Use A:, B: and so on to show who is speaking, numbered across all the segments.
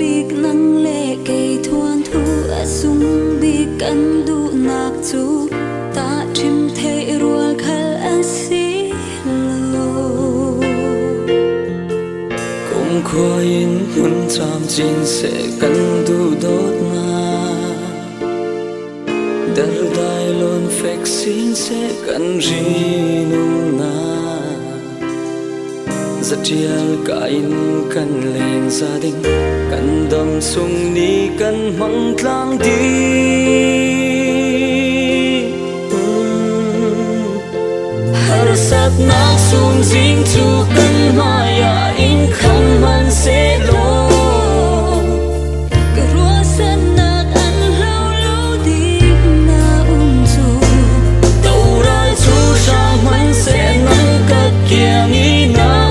A: đi nắng lệ cây thuần thu sung đi căn đủ nạc chú ta chim thấy ruột khal xí lô
B: cũng khói muốn chạm chín sẽ căn đủ đốt na dar dai lon phek xin sẽ căn ri nung na rất chial kain kan leng gia đình kan đâm sung ni kan mang tlang đi har sat nak sung jing chu kan maya in kham man se lo
A: rua san nak ăn lâu lâu đi na chu
B: tàu rai chu sang man se nang kat kiang i na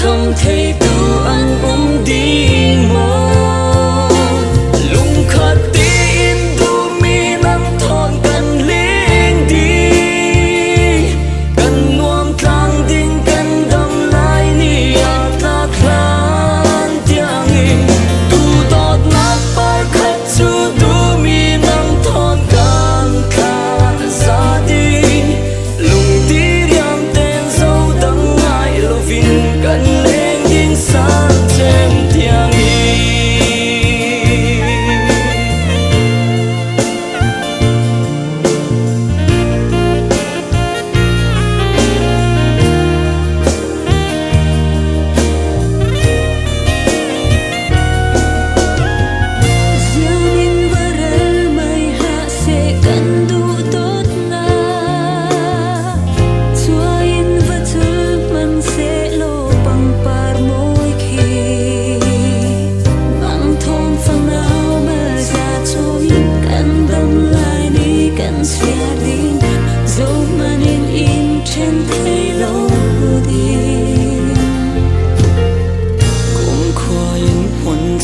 B: không thể tu ăn đi mơ lung khát tin tu mi nắng thon cần lên đi cần nuông thang đinh cần đâm lại ni ạt lạc lan tiếng in tu tốt nát par khát chu tu mi nắng thon cần khát ra đi lung đi riam tên dấu đắng ngại lo vin cần san chem tiang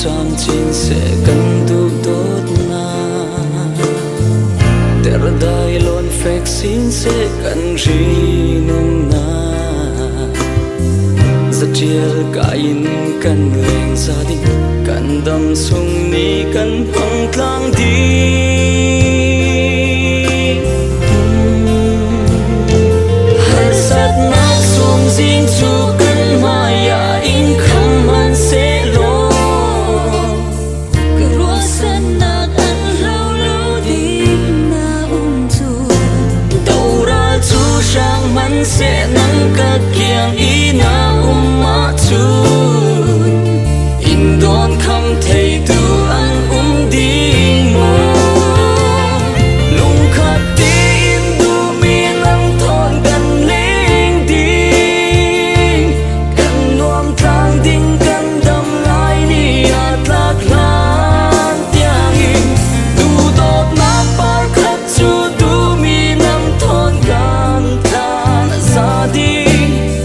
B: chạm chín sẽ cần đủ tốt na ter dai lon phek xin sẽ cần ri nung na rất chial kain cần leng gia đình cần đâm sung ni cần phăng tlang đi har sat nak sung jing chu kan maya in kham man se lo man sẽ nắng cất kiang ý na ma chun in don không thể tu ăn đi mơ lung khát tin tu mi nắng thon gần lên đi cần nuông thang đinh cần đâm lại ni ạt lạc lan tiếng in tu tốt nát par khát chu tu mi nắng thon gần ra đi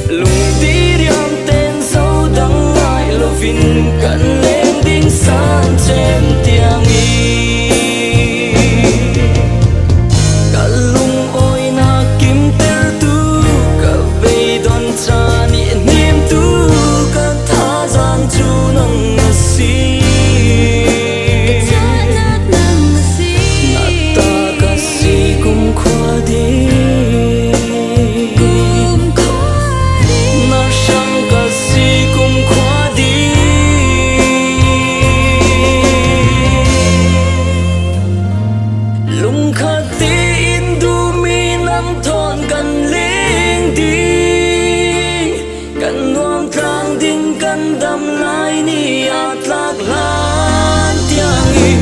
B: lung đi riam tên dấu đắng ngại lo vin cần lên đinh san chem tiang cả lung ôi na kim ter tu cả về đón cha niệm niệm tu cả tha gian chu nang si na ta cả si cũng khoa đi lung khát tin du mi nắng thon cần lên đi cần nuông thang đinh cần đâm lại ni ạt lạc lan tiếng in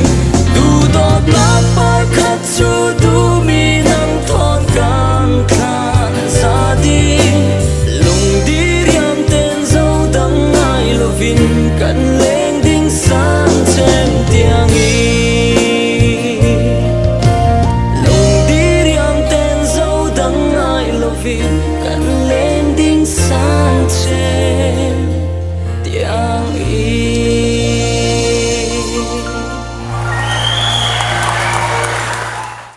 B: du tốt lạc par khát chu du mi nắng thon cần khan ra đi lung đi riam tên dấu đắng ngại lo vin cần lên đinh san chem tiếng in feel